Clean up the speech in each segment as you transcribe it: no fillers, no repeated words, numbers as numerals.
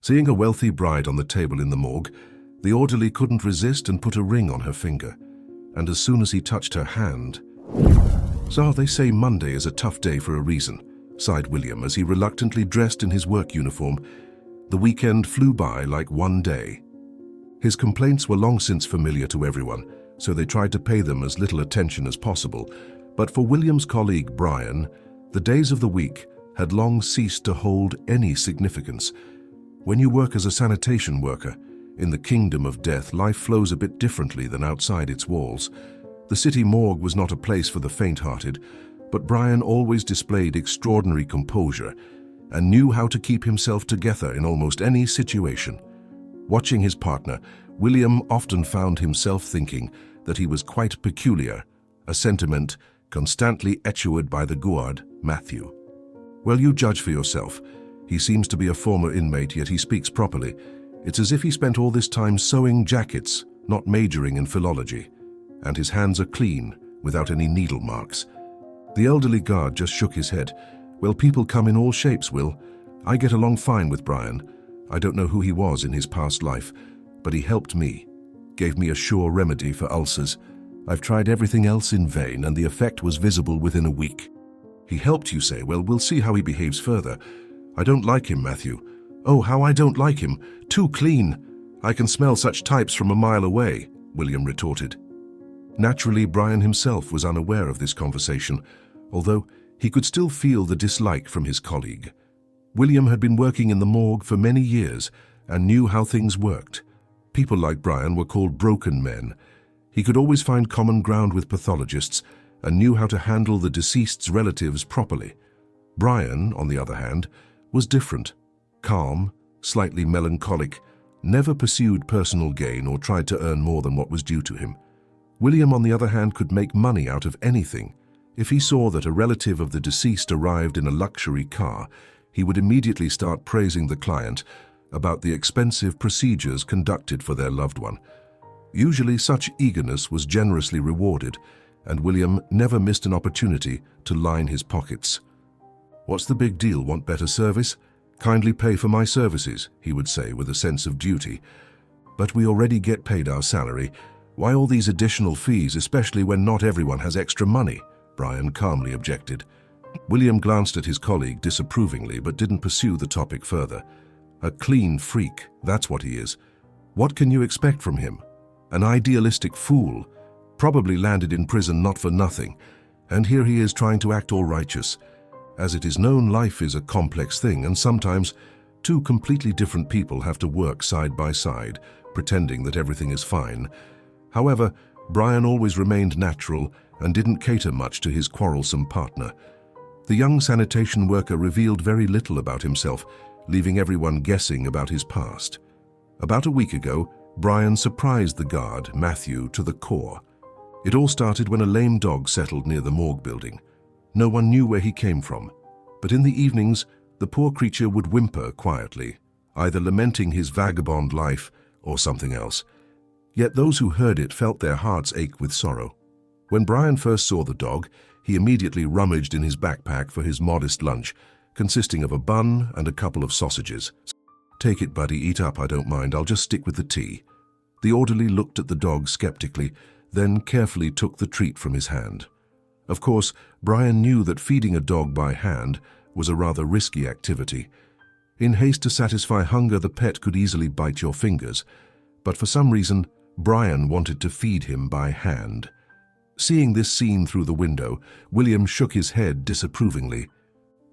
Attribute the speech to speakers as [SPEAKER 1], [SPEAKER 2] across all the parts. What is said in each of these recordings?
[SPEAKER 1] Seeing a wealthy bride on the table in the morgue, the orderly couldn't resist and put a ring on her finger. And as soon as he touched her hand... "So they say Monday is a tough day for a reason," sighed William as he reluctantly dressed in his work uniform. The weekend flew by like one day. His complaints were long since familiar to everyone, so they tried to pay them as little attention as possible. But for William's colleague Brian, the days of the week had long ceased to hold any significance. When you work as a sanitation worker, in the kingdom of death, life flows a bit differently than outside its walls. The city morgue was not a place for the faint-hearted, but Brian always displayed extraordinary composure and knew how to keep himself together in almost any situation. Watching his partner, William often found himself thinking that he was quite peculiar, a sentiment constantly echoed by the guard, Matthew. "Well, you judge for yourself. He seems to be a former inmate, yet he speaks properly. It's as if he spent all this time sewing jackets, not majoring in philology. And his hands are clean, without any needle marks." The elderly guard just shook his head. "Well, people come in all shapes, Will. I get along fine with Brian. I don't know who he was in his past life, but he helped me, gave me a sure remedy for ulcers. I've tried everything else in vain, and the effect was visible within a week." "He helped, you say? Well, we'll see how he behaves further. I don't like him, Matthew." "Oh, how I don't like him. Too clean. I can smell such types from a mile away," William retorted. Naturally, Brian himself was unaware of this conversation, although he could still feel the dislike from his colleague. William had been working in the morgue for many years and knew how things worked. People like Brian were called broken men. He could always find common ground with pathologists and knew how to handle the deceased's relatives properly. Brian, on the other hand, was different. Calm, slightly melancholic, never pursued personal gain or tried to earn more than what was due to him. William, on the other hand, could make money out of anything. If he saw that a relative of the deceased arrived in a luxury car, he would immediately start praising the client about the expensive procedures conducted for their loved one. Usually such eagerness was generously rewarded, and William never missed an opportunity to line his pockets. "What's the big deal? Want better service? Kindly pay for my services," he would say with a sense of duty. "But we already get paid our salary. Why all these additional fees, especially when not everyone has extra money?" Brian calmly objected. William glanced at his colleague disapprovingly but didn't pursue the topic further. A clean freak, that's what he is. What can you expect from him? An idealistic fool, probably landed in prison not for nothing, and here he is trying to act all righteous. As it is known, life is a complex thing, and sometimes two completely different people have to work side by side, pretending that everything is fine. However, Brian always remained natural and didn't cater much to his quarrelsome partner. The young sanitation worker revealed very little about himself, leaving everyone guessing about his past. About a week ago, Brian surprised the guard, Matthew, to the core. It all started when a lame dog settled near the morgue building. No one knew where he came from, but in the evenings, the poor creature would whimper quietly, either lamenting his vagabond life or something else. Yet those who heard it felt their hearts ache with sorrow. When Brian first saw the dog, he immediately rummaged in his backpack for his modest lunch, consisting of a bun and a couple of sausages. "Take it, buddy, eat up, I don't mind, I'll just stick with the tea." The orderly looked at the dog skeptically, then carefully took the treat from his hand. Of course, Brian knew that feeding a dog by hand was a rather risky activity. In haste to satisfy hunger, the pet could easily bite your fingers, but for some reason, Brian wanted to feed him by hand. Seeing this scene through the window, William shook his head disapprovingly.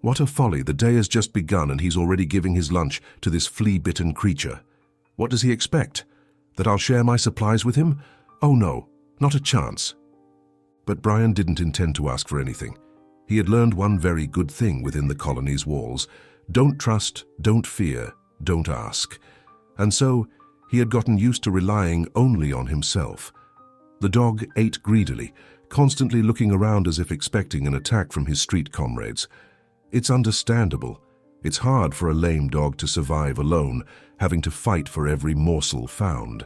[SPEAKER 1] What a folly, the day has just begun and he's already giving his lunch to this flea-bitten creature. What does he expect? That I'll share my supplies with him? Oh no, not a chance. But Brian didn't intend to ask for anything. He had learned one very good thing within the colony's walls. Don't trust, don't fear, don't ask. And so, he had gotten used to relying only on himself. The dog ate greedily, constantly looking around as if expecting an attack from his street comrades. It's understandable. It's hard for a lame dog to survive alone, having to fight for every morsel found.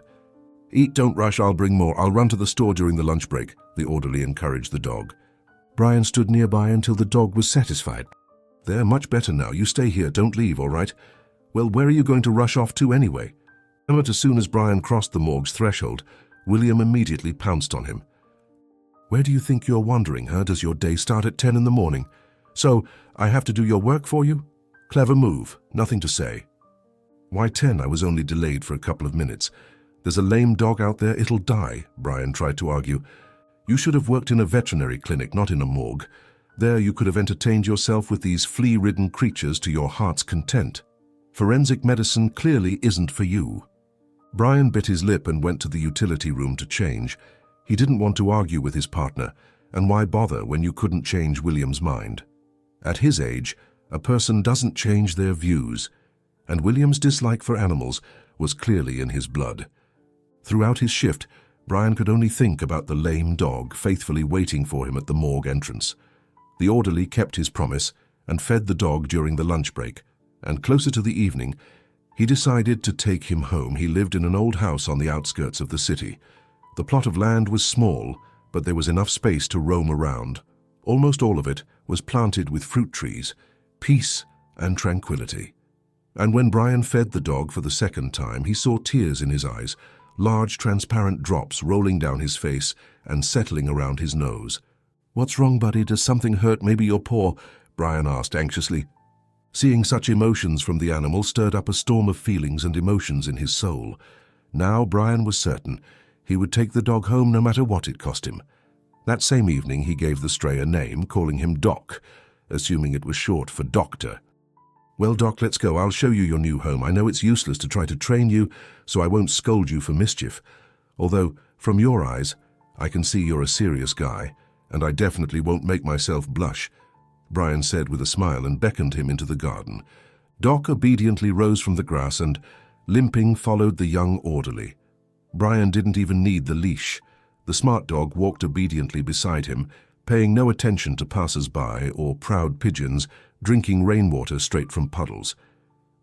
[SPEAKER 1] "Eat, don't rush, I'll bring more. I'll run to the store during the lunch break," the orderly encouraged the dog. Brian stood nearby until the dog was satisfied. "They're much better now. You stay here, don't leave, all right? Well, where are you going to rush off to anyway? But as soon as Brian crossed the morgue's threshold, William immediately pounced on him. Where do you think you're wandering, huh? Does your day start at 10 in the morning? So, I have to do your work for you? Clever move, nothing to say. Why 10? I was only delayed for a couple of minutes. There's a lame dog out there, it'll die, Brian tried to argue. You should have worked in a veterinary clinic, not in a morgue. There you could have entertained yourself with these flea-ridden creatures to your heart's content. Forensic medicine clearly isn't for you. Brian bit his lip and went to the utility room to change. He didn't want to argue with his partner, and why bother when you couldn't change William's mind? At his age, a person doesn't change their views, and William's dislike for animals was clearly in his blood. Throughout his shift, Brian could only think about the lame dog faithfully waiting for him at the morgue entrance. The orderly kept his promise and fed the dog during the lunch break, and closer to the evening, he decided to take him home. He lived in an old house on the outskirts of the city. The plot of land was small, but there was enough space to roam around. Almost all of it was planted with fruit trees, peace and tranquility. And when Brian fed the dog for the second time, he saw tears in his eyes, large transparent drops rolling down his face and settling around his nose. "What's wrong, buddy? Does something hurt? Maybe your paw?" Brian asked anxiously. Seeing such emotions from the animal stirred up a storm of feelings and emotions in his soul. Now Brian was certain he would take the dog home no matter what it cost him. That same evening he gave the stray a name, calling him Doc, assuming it was short for doctor. "Well, Doc, let's go. I'll show you your new home. I know it's useless to try to train you, so I won't scold you for mischief. Although, from your eyes, I can see you're a serious guy, and I definitely won't make myself blush," Brian said with a smile and beckoned him into the garden. Doc obediently rose from the grass and, limping, followed the young orderly. Brian didn't even need the leash. The smart dog walked obediently beside him, paying no attention to passers-by or proud pigeons drinking rainwater straight from puddles.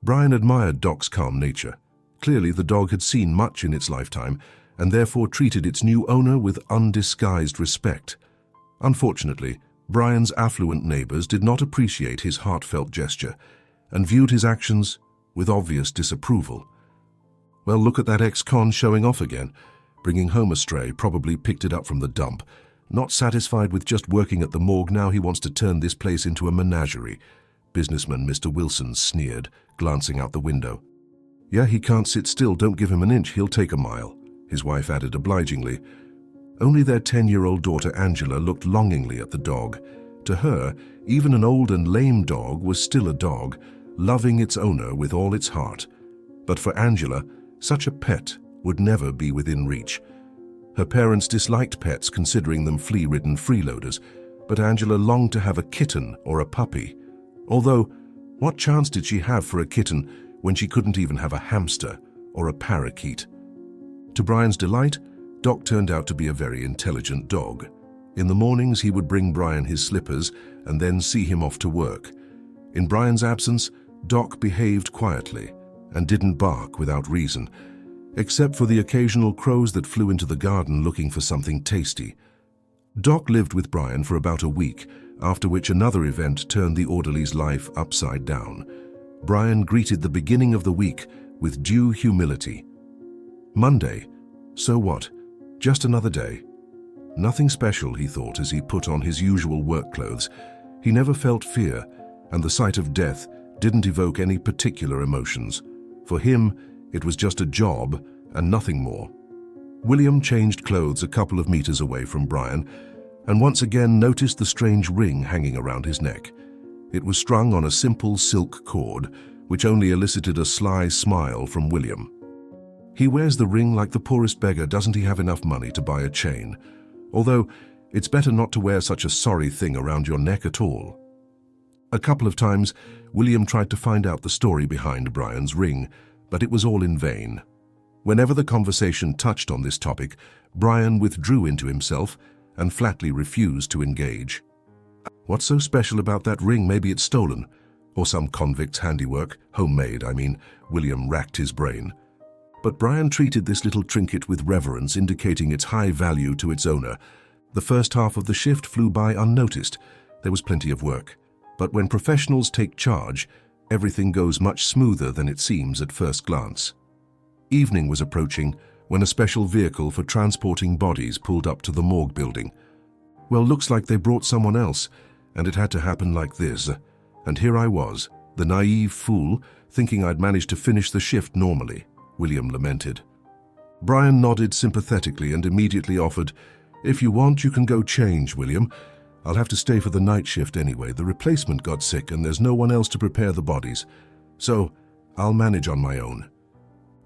[SPEAKER 1] Brian admired Doc's calm nature. Clearly the dog had seen much in its lifetime and therefore treated its new owner with undisguised respect. Unfortunately, Brian's affluent neighbors did not appreciate his heartfelt gesture and viewed his actions with obvious disapproval. "Well, look at that ex-con showing off again. Bringing home a stray, probably picked it up from the dump. Not satisfied with just working at the morgue, now he wants to turn this place into a menagerie," businessman Mr. Wilson sneered, glancing out the window. "Yeah, he can't sit still. Don't give him an inch, he'll take a mile," his wife added obligingly. Only their 10-year-old daughter Angela looked longingly at the dog. To her, even an old and lame dog was still a dog, loving its owner with all its heart. But for Angela, such a pet would never be within reach. Her parents disliked pets, considering them flea-ridden freeloaders, but Angela longed to have a kitten or a puppy. Although, what chance did she have for a kitten when she couldn't even have a hamster or a parakeet? To Brian's delight, Doc turned out to be a very intelligent dog. In the mornings, he would bring Brian his slippers and then see him off to work. In Brian's absence, Doc behaved quietly and didn't bark without reason, except for the occasional crows that flew into the garden looking for something tasty. Doc lived with Brian for about a week, after which another event turned the orderly's life upside down. Brian greeted the beginning of the week with due humility. Monday. So what? Just another day. Nothing special, he thought as he put on his usual work clothes. He never felt fear, and the sight of death didn't evoke any particular emotions. For him, it was just a job and nothing more. William changed clothes a couple of meters away from Brian and once again noticed the strange ring hanging around his neck. It was strung on a simple silk cord, which only elicited a sly smile from William. "He wears the ring like the poorest beggar. Doesn't he have enough money to buy a chain? Although, it's better not to wear such a sorry thing around your neck at all." A couple of times, William tried to find out the story behind Brian's ring, but it was all in vain. Whenever the conversation touched on this topic, Brian withdrew into himself and flatly refused to engage. "What's so special about that ring? Maybe it's stolen. Or some convict's handiwork. Homemade, I mean." William racked his brain. But Brian treated this little trinket with reverence, indicating its high value to its owner. The first half of the shift flew by unnoticed. There was plenty of work. But when professionals take charge, everything goes much smoother than it seems at first glance. Evening was approaching when a special vehicle for transporting bodies pulled up to the morgue building. Well, looks like they brought someone else, and it had to happen like this. And here I was, the naive fool, thinking I'd managed to finish the shift normally, William lamented. Brian nodded sympathetically and immediately offered, "If you want, you can go change, William. I'll have to stay for the night shift anyway. The replacement got sick and there's no one else to prepare the bodies. So, I'll manage on my own."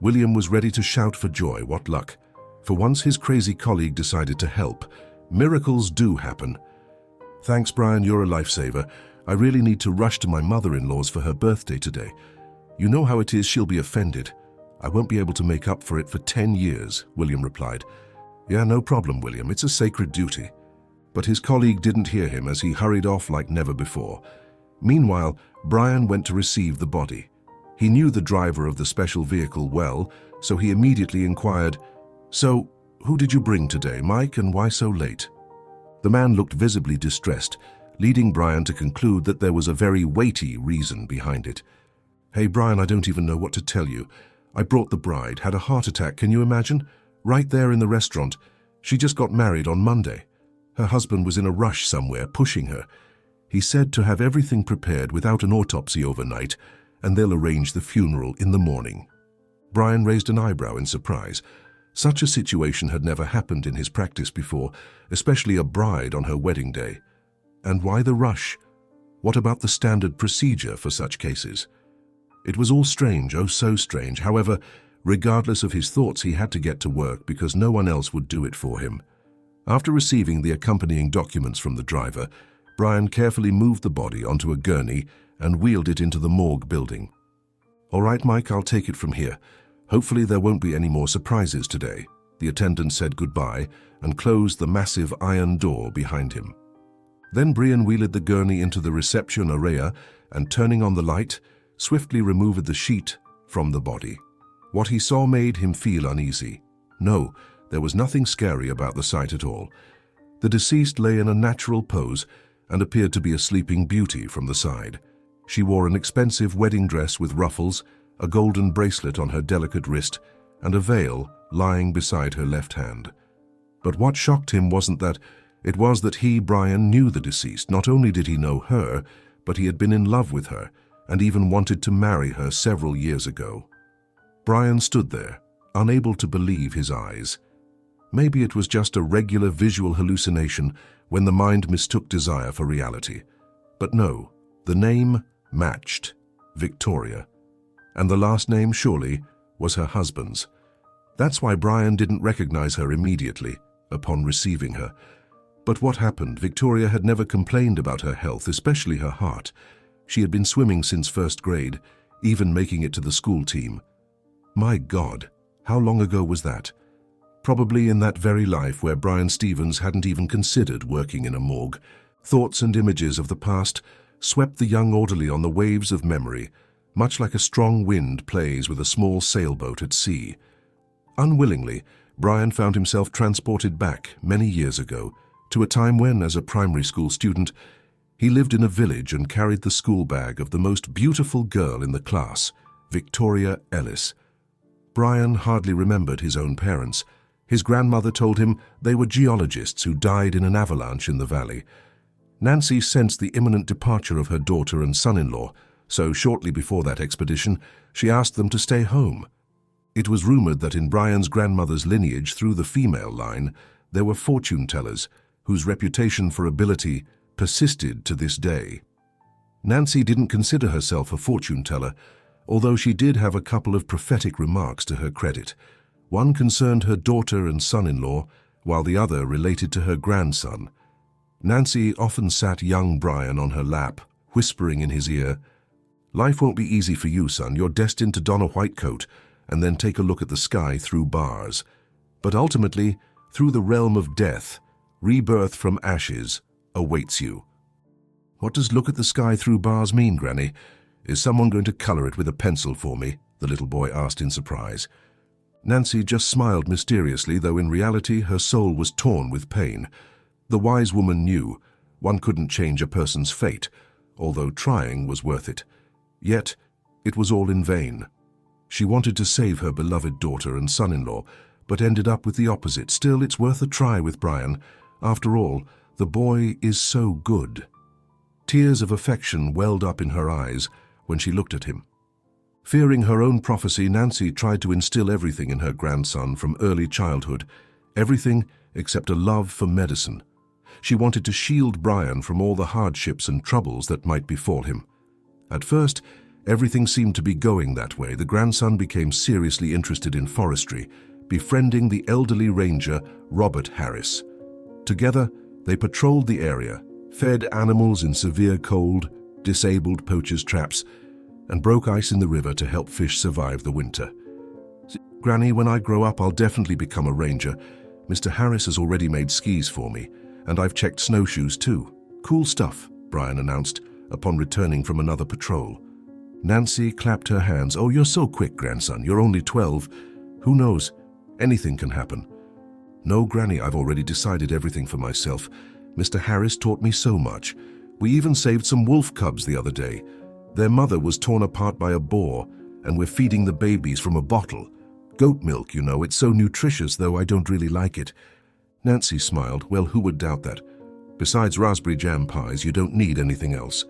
[SPEAKER 1] William was ready to shout for joy. What luck. For once his crazy colleague decided to help. Miracles do happen. "Thanks, Brian, you're a lifesaver. I really need to rush to my mother-in-law's for her birthday today. You know how it is, she'll be offended. I won't be able to make up for it for 10 years, William replied. "Yeah, no problem, William. It's a sacred duty." But his colleague didn't hear him as he hurried off like never before. Meanwhile, Brian went to receive the body. He knew the driver of the special vehicle well, so he immediately inquired, "So, who did you bring today, Mike, and why so late?" The man looked visibly distressed, leading Brian to conclude that there was a very weighty reason behind it. "Hey, Brian, I don't even know what to tell you. I brought the bride, had a heart attack, can you imagine? Right there in the restaurant. She just got married on Monday. Her husband was in a rush somewhere, pushing her. He said to have everything prepared without an autopsy overnight, and they'll arrange the funeral in the morning." Brian raised an eyebrow in surprise. Such a situation had never happened in his practice before, especially a bride on her wedding day. And why the rush? What about the standard procedure for such cases? It was all strange, oh so strange. However, regardless of his thoughts, he had to get to work because no one else would do it for him. After receiving the accompanying documents from the driver, Brian carefully moved the body onto a gurney and wheeled it into the morgue building. "All right, Mike, I'll take it from here. Hopefully there won't be any more surprises today." The attendant said goodbye and closed the massive iron door behind him. Then Brian wheeled the gurney into the reception area and, turning on the light, swiftly removed the sheet from the body. What he saw made him feel uneasy. No, there was nothing scary about the sight at all. The deceased lay in a natural pose and appeared to be a sleeping beauty from the side. She wore an expensive wedding dress with ruffles, a golden bracelet on her delicate wrist, and a veil lying beside her left hand. But what shocked him wasn't that. It was that he, Brian, knew the deceased. Not only did he know her, but he had been in love with her and even wanted to marry her several years ago. Brian stood there, unable to believe his eyes. Maybe it was just a regular visual hallucination when the mind mistook desire for reality. But no, the name matched, Victoria. And the last name, surely, was her husband's. That's why Brian didn't recognize her immediately upon receiving her. But what happened? Victoria had never complained about her health, especially her heart. She had been swimming since first grade, even making it to the school team. My God, how long ago was that? Probably in that very life where Brian Stevens hadn't even considered working in a morgue. Thoughts and images of the past swept the young orderly on the waves of memory, much like a strong wind plays with a small sailboat at sea. Unwillingly, Brian found himself transported back many years ago to a time when, as a primary school student, he lived in a village and carried the school bag of the most beautiful girl in the class, Victoria Ellis. Brian hardly remembered his own parents. His grandmother told him they were geologists who died in an avalanche in the valley. Nancy sensed the imminent departure of her daughter and son-in-law, so shortly before that expedition, she asked them to stay home. It was rumored that in Brian's grandmother's lineage through the female line, there were fortune-tellers whose reputation for ability persisted to this day. Nancy didn't consider herself a fortune-teller, although she did have a couple of prophetic remarks to her credit. One concerned her daughter and son-in-law, while the other related to her grandson. Nancy often sat young Brian on her lap, whispering in his ear, "Life won't be easy for you, son. You're destined to don a white coat and then take a look at the sky through bars. But ultimately, through the realm of death, rebirth from ashes awaits you." "What does look at the sky through bars mean, Granny? Is someone going to color it with a pencil for me?" the little boy asked in surprise. Nancy just smiled mysteriously, though in reality her soul was torn with pain. The wise woman knew one couldn't change a person's fate, although trying was worth it. Yet, it was all in vain. She wanted to save her beloved daughter and son-in-law, but ended up with the opposite. Still, it's worth a try with Brian. After all, the boy is so good. Tears of affection welled up in her eyes when she looked at him. Fearing her own prophecy, Nancy tried to instill everything in her grandson from early childhood, everything except a love for medicine. She wanted to shield Brian from all the hardships and troubles that might befall him. At first, everything seemed to be going that way. The grandson became seriously interested in forestry, befriending the elderly ranger, Robert Harris. Together, they patrolled the area, fed animals in severe cold, disabled poachers' traps, and broke ice in the river to help fish survive the winter. "Granny, when I grow up, I'll definitely become a ranger. Mr. Harris has already made skis for me, and I've checked snowshoes too." "Cool stuff," Brian announced upon returning from another patrol. Nancy clapped her hands. "Oh, you're so quick, grandson. You're only 12. Who knows? Anything can happen." "No, Granny, I've already decided everything for myself. Mr. Harris taught me so much. We even saved some wolf cubs the other day. Their mother was torn apart by a boar, and we're feeding the babies from a bottle. Goat milk, you know, it's so nutritious, though I don't really like it." Nancy smiled. "Well, who would doubt that? Besides raspberry jam pies, you don't need anything else."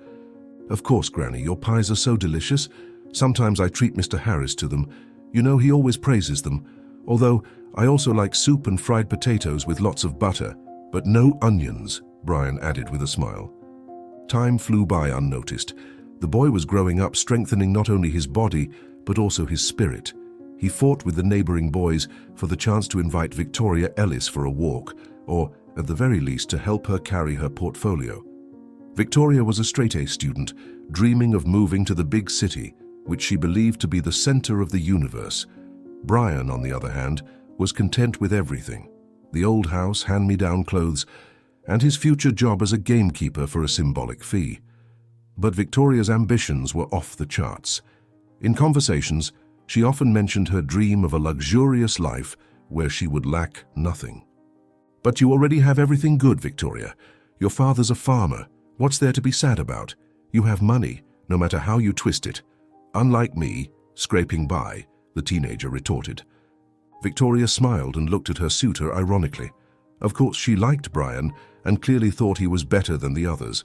[SPEAKER 1] "Of course, Granny, your pies are so delicious. Sometimes I treat Mr. Harris to them. You know, he always praises them. Although, I also like soup and fried potatoes with lots of butter. But no onions," Brian added with a smile. Time flew by unnoticed. The boy was growing up, strengthening not only his body, but also his spirit. He fought with the neighboring boys for the chance to invite Victoria Ellis for a walk, or, at the very least, to help her carry her portfolio. Victoria was a straight-A student, dreaming of moving to the big city, which she believed to be the center of the universe. Brian, on the other hand, was content with everything: the old house, hand-me-down clothes, and his future job as a gamekeeper for a symbolic fee. But Victoria's ambitions were off the charts. In conversations, she often mentioned her dream of a luxurious life where she would lack nothing. "But you already have everything good, Victoria. Your father's a farmer. What's there to be sad about? You have money, no matter how you twist it. Unlike me, scraping by," the teenager retorted. Victoria smiled and looked at her suitor ironically. Of course, she liked Brian and clearly thought he was better than the others.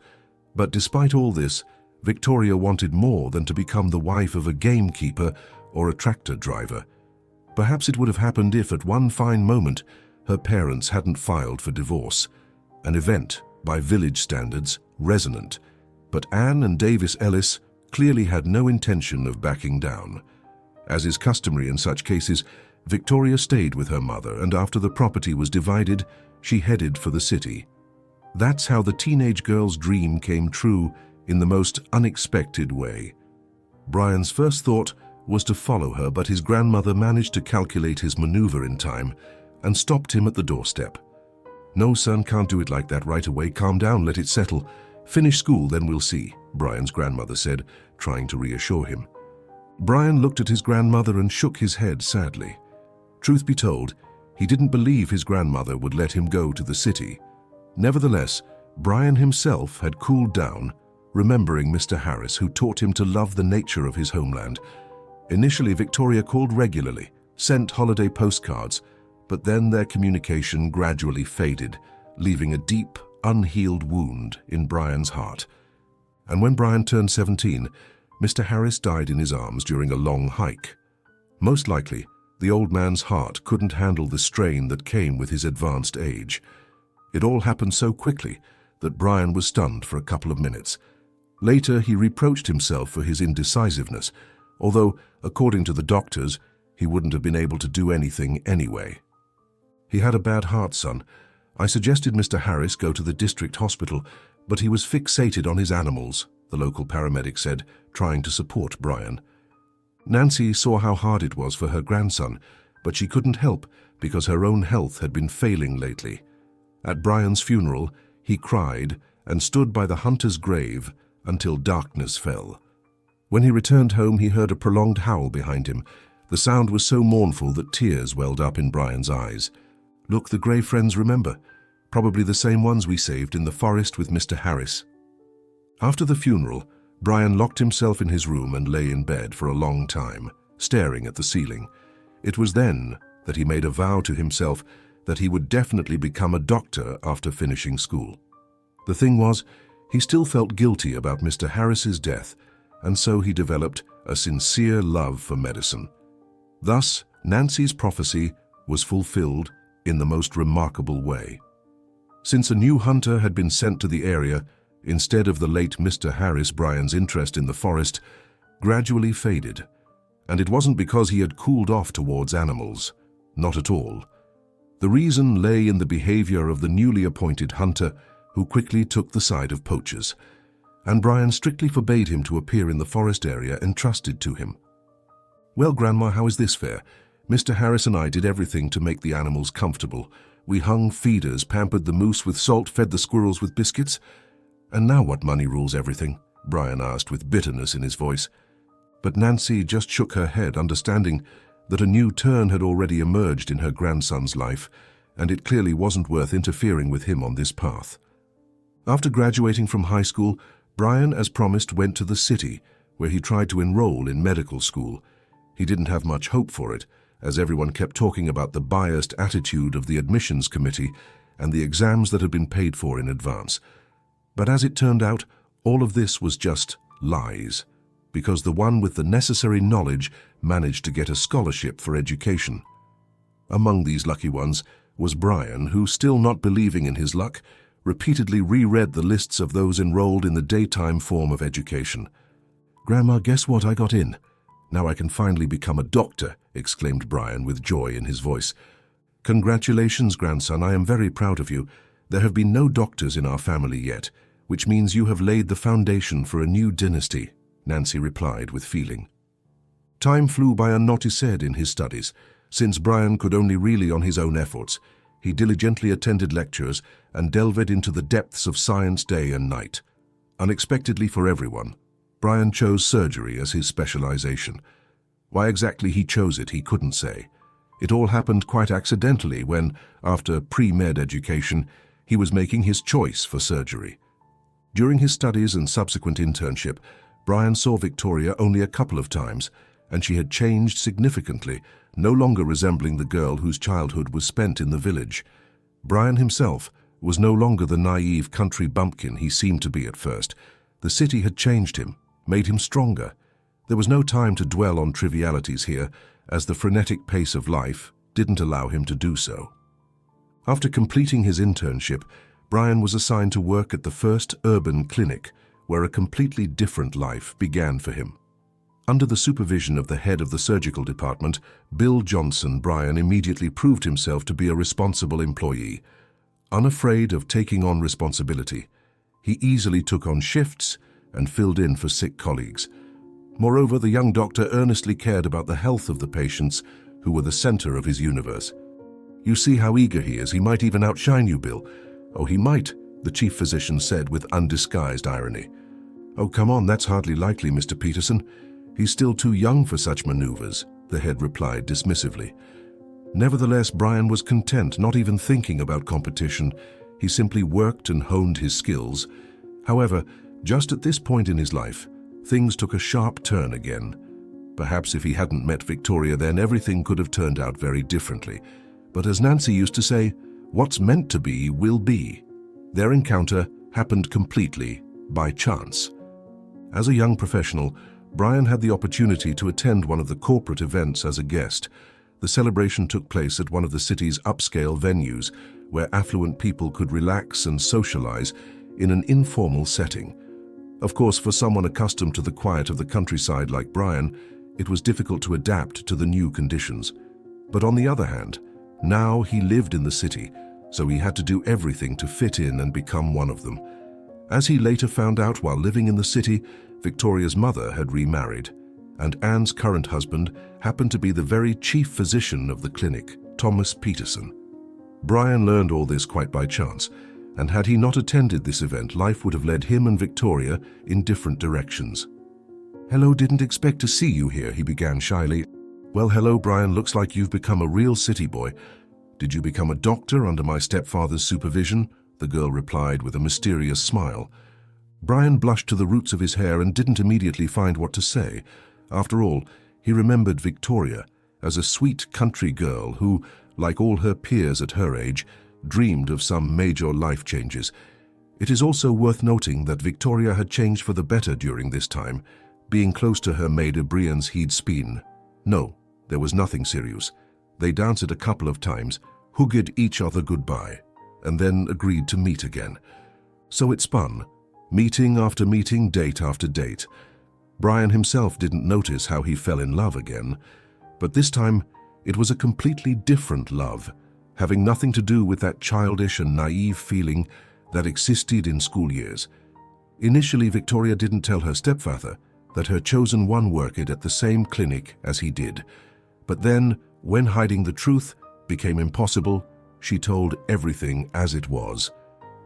[SPEAKER 1] But despite all this, Victoria wanted more than to become the wife of a gamekeeper or a tractor driver. Perhaps it would have happened if, at one fine moment, her parents hadn't filed for divorce. An event, by village standards, resonant. But Anne and Davis Ellis clearly had no intention of backing down. As is customary in such cases, Victoria stayed with her mother, and after the property was divided, she headed for the city. That's how the teenage girl's dream came true in the most unexpected way. Brian's first thought was to follow her, but his grandmother managed to calculate his maneuver in time and stopped him at the doorstep. "No, son, can't do it like that right away. Calm down, let it settle. Finish school, then we'll see," Brian's grandmother said, trying to reassure him. Brian looked at his grandmother and shook his head sadly. Truth be told, he didn't believe his grandmother would let him go to the city. Nevertheless, Brian himself had cooled down, remembering Mr. Harris, who taught him to love the nature of his homeland. Initially, Victoria called regularly, sent holiday postcards, but then their communication gradually faded, leaving a deep, unhealed wound in Brian's heart. And when Brian turned 17, Mr. Harris died in his arms during a long hike. Most likely, the old man's heart couldn't handle the strain that came with his advanced age. It all happened so quickly that Brian was stunned for a couple of minutes. Later, he reproached himself for his indecisiveness, although, according to the doctors, he wouldn't have been able to do anything anyway. "He had a bad heart, son. I suggested Mr. Harris go to the district hospital, but he was fixated on his animals," the local paramedic said, trying to support Brian. Nancy saw how hard it was for her grandson, but she couldn't help because her own health had been failing lately. At Brian's funeral, he cried and stood by the hunter's grave until darkness fell. When he returned home, he heard a prolonged howl behind him. The sound was so mournful that tears welled up in Brian's eyes. "Look, the grey friends remember. Probably the same ones we saved in the forest with Mr. Harris." After the funeral, Brian locked himself in his room and lay in bed for a long time, staring at the ceiling. It was then that he made a vow to himself that he would definitely become a doctor after finishing school. The thing was, he still felt guilty about Mr. Harris's death, and so he developed a sincere love for medicine. Thus, Nancy's prophecy was fulfilled in the most remarkable way. Since a new hunter had been sent to the area, instead of the late Mr. Harris, Brian's interest in the forest gradually faded. And it wasn't because he had cooled off towards animals. Not at all. The reason lay in the behavior of the newly appointed hunter, who quickly took the side of poachers, and Brian strictly forbade him to appear in the forest area entrusted to him. "Well, Grandma, how is this fair? Mr. Harris and I did everything to make the animals comfortable. We hung feeders, pampered the moose with salt, fed the squirrels with biscuits. And now what money rules everything?" Brian asked with bitterness in his voice. But Nancy just shook her head, understanding that a new turn had already emerged in her grandson's life, and it clearly wasn't worth interfering with him on this path. After graduating from high school, Brian, as promised, went to the city, where he tried to enroll in medical school. He didn't have much hope for it, as everyone kept talking about the biased attitude of the admissions committee and the exams that had been paid for in advance. But as it turned out, all of this was just lies, because the one with the necessary knowledge managed to get a scholarship for education. Among these lucky ones was Brian, who, still not believing in his luck, repeatedly reread the lists of those enrolled in the daytime form of education. "Grandma, guess what? I got in. Now I can finally become a doctor," exclaimed Brian with joy in his voice. "Congratulations, grandson. I am very proud of you. There have been no doctors in our family yet, which means you have laid the foundation for a new dynasty," Nancy replied with feeling. Time flew by unnoticed in his studies. Since Brian could only rely on his own efforts, he diligently attended lectures and delved into the depths of science day and night. Unexpectedly for everyone, Brian chose surgery as his specialization. Why exactly he chose it, he couldn't say. It all happened quite accidentally when, after pre-med education, he was making his choice for surgery. During his studies and subsequent internship, Brian saw Victoria only a couple of times, and she had changed significantly, no longer resembling the girl whose childhood was spent in the village. Brian himself was no longer the naive country bumpkin he seemed to be at first. The city had changed him, made him stronger. There was no time to dwell on trivialities here, as the frenetic pace of life didn't allow him to do so. After completing his internship, Brian was assigned to work at the first urban clinic, where a completely different life began for him. Under the supervision of the head of the surgical department, Bill Johnson, Brian immediately proved himself to be a responsible employee. Unafraid of taking on responsibility, he easily took on shifts and filled in for sick colleagues. Moreover, the young doctor earnestly cared about the health of the patients who were the center of his universe. "You see how eager he is. He might even outshine you, Bill." "Oh, he might," the chief physician said with undisguised irony. "Oh, come on, that's hardly likely, Mr. Peterson. He's still too young for such maneuvers," the head replied dismissively. Nevertheless, Brian was content, not even thinking about competition. He simply worked and honed his skills. However, just at this point in his life, things took a sharp turn again. Perhaps if he hadn't met Victoria then, everything could have turned out very differently. But as Nancy used to say, what's meant to be will be. Their encounter happened completely by chance. As a young professional, Brian had the opportunity to attend one of the corporate events as a guest. The celebration took place at one of the city's upscale venues, where affluent people could relax and socialize in an informal setting. Of course, for someone accustomed to the quiet of the countryside like Brian, it was difficult to adapt to the new conditions. But on the other hand, now he lived in the city, so he had to do everything to fit in and become one of them. As he later found out while living in the city, Victoria's mother had remarried, and Anne's current husband happened to be the very chief physician of the clinic, Thomas Peterson. Brian learned all this quite by chance, and had he not attended this event, life would have led him and Victoria in different directions. "Hello, didn't expect to see you here," he began shyly. "Well, hello, Brian. Looks like you've become a real city boy. Did you become a doctor under my stepfather's supervision?" the girl replied with a mysterious smile. Brian blushed to the roots of his hair and didn't immediately find what to say. After all, he remembered Victoria as a sweet country girl who, like all her peers at her age, dreamed of some major life changes. It is also worth noting that Victoria had changed for the better during this time, being close to her maid Brian's he'd speen. No, there was nothing serious. They danced a couple of times, hugged each other goodbye, and then agreed to meet again. So it spun, meeting after meeting, date after date. Brian himself didn't notice how he fell in love again, but this time it was a completely different love, having nothing to do with that childish and naive feeling that existed in school years. Initially, Victoria didn't tell her stepfather that her chosen one worked at the same clinic as he did. But then, when hiding the truth became impossible, she told everything as it was.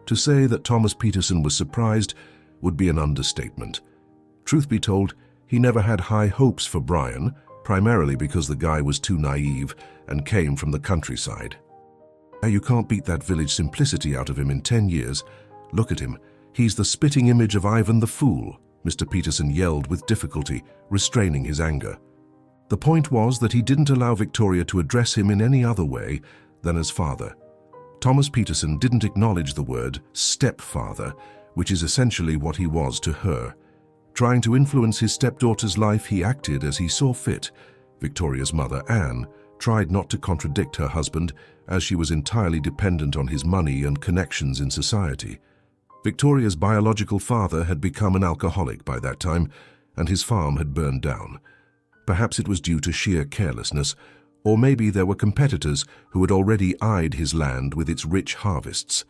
[SPEAKER 1] To say that Thomas Peterson was surprised would be an understatement. Truth be told, he never had high hopes for Brian, primarily because the guy was too naive and came from the countryside. You can't beat that village simplicity out of him in 10 years. Look at him. He's the spitting image of Ivan the Fool, Mr. Peterson yelled with difficulty, restraining his anger. The point was that he didn't allow Victoria to address him in any other way than as father. Thomas Peterson didn't acknowledge the word stepfather, which is essentially what he was to her. Trying to influence his stepdaughter's life, he acted as he saw fit. Victoria's mother, Anne, tried not to contradict her husband, as she was entirely dependent on his money and connections in society. Victoria's biological father had become an alcoholic by that time, and his farm had burned down. Perhaps it was due to sheer carelessness, or maybe there were competitors who had already eyed his land with its rich harvests.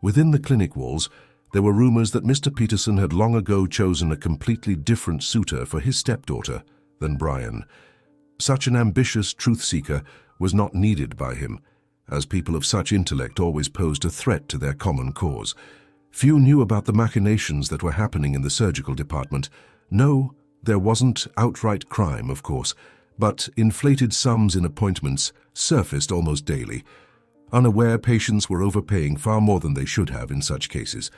[SPEAKER 1] Within the clinic walls, there were rumors that Mr. Peterson had long ago chosen a completely different suitor for his stepdaughter than Brian. Such an ambitious truth-seeker was not needed by him, as people of such intellect always posed a threat to their common cause. Few knew about the machinations that were happening in the surgical department. No, there wasn't outright crime, of course, but inflated sums in appointments surfaced almost daily. Unaware patients were overpaying far more than they should have in such cases.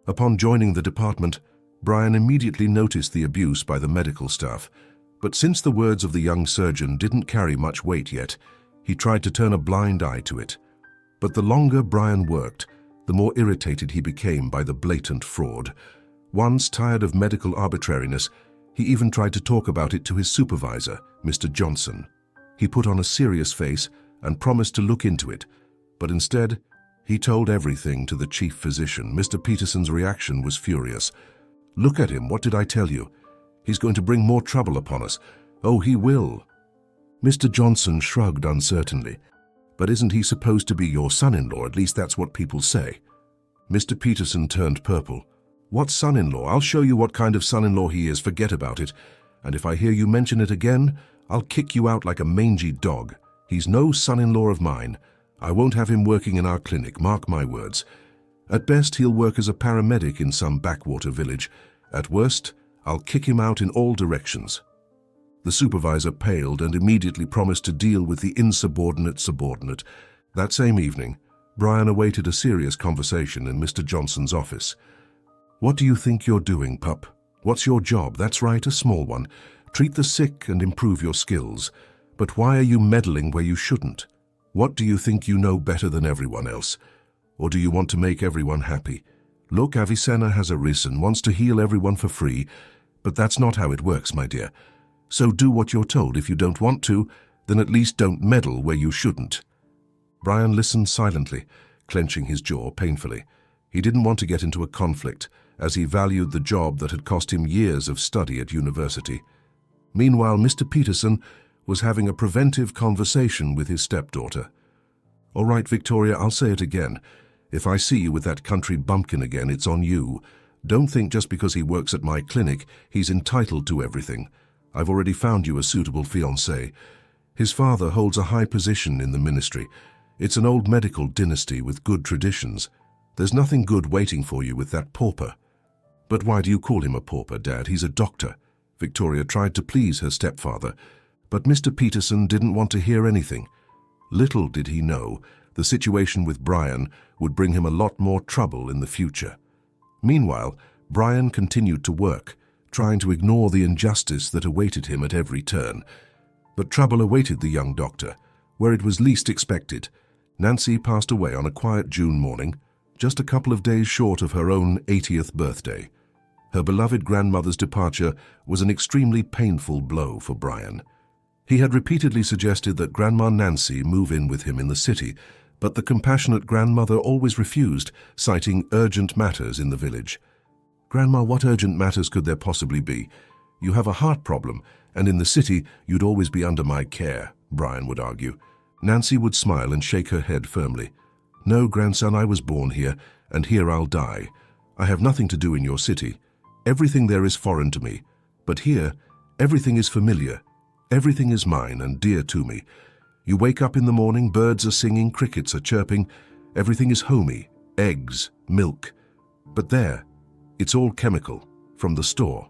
[SPEAKER 1] Upon joining the department, Brian immediately noticed the abuse by the medical staff. But since the words of the young surgeon didn't carry much weight yet, he tried to turn a blind eye to it. But the longer Brian worked, the more irritated he became by the blatant fraud. Once tired of medical arbitrariness, he even tried to talk about it to his supervisor, Mr. Johnson. He put on a serious face and promised to look into it, but instead, he told everything to the chief physician. Mr. Peterson's reaction was furious. "Look at him, what did I tell you? He's going to bring more trouble upon us." "Oh, he will." Mr. Johnson shrugged uncertainly. "But isn't he supposed to be your son-in-law? At least that's what people say." Mr. Peterson turned purple. "What son-in-law? I'll show you what kind of son-in-law he is, forget about it. And if I hear you mention it again, I'll kick you out like a mangy dog. He's no son-in-law of mine. I won't have him working in our clinic, mark my words. At best, he'll work as a paramedic in some backwater village. At worst, I'll kick him out in all directions." The supervisor paled and immediately promised to deal with the insubordinate subordinate. That same evening, Brian awaited a serious conversation in Mr. Johnson's office. "What do you think you're doing, pup? What's your job? That's right, a small one. Treat the sick and improve your skills. But why are you meddling where you shouldn't? What do you think you know better than everyone else? Or do you want to make everyone happy? Look, Avicenna has arisen, wants to heal everyone for free, but that's not how it works, my dear. So do what you're told. If you don't want to, then at least don't meddle where you shouldn't." Brian listened silently, clenching his jaw painfully. He didn't want to get into a conflict, as he valued the job that had cost him years of study at university. Meanwhile, Mr. Peterson was having a preventive conversation with his stepdaughter. "All right, Victoria, I'll say it again. If I see you with that country bumpkin again, it's on you. Don't think just because he works at my clinic, he's entitled to everything. I've already found you a suitable fiancé. His father holds a high position in the ministry. It's an old medical dynasty with good traditions. There's nothing good waiting for you with that pauper." "But why do you call him a pauper, Dad? He's a doctor." Victoria tried to please her stepfather, but Mr. Peterson didn't want to hear anything. Little did he know, the situation with Brian would bring him a lot more trouble in the future. Meanwhile, Brian continued to work, trying to ignore the injustice that awaited him at every turn. But trouble awaited the young doctor, where it was least expected. Nancy passed away on a quiet June morning, just a couple of days short of her own 80th birthday. Her beloved grandmother's departure was an extremely painful blow for Brian. He had repeatedly suggested that Grandma Nancy move in with him in the city, but the compassionate grandmother always refused, citing urgent matters in the village. "Grandma, what urgent matters could there possibly be? You have a heart problem, and in the city you'd always be under my care," Brian would argue. Nancy would smile and shake her head firmly. "No, grandson, I was born here, and here I'll die. I have nothing to do in your city. Everything there is foreign to me, but here, everything is familiar. Everything is mine and dear to me. You wake up in the morning, birds are singing, crickets are chirping. Everything is homey, eggs, milk. But there, it's all chemical, from the store."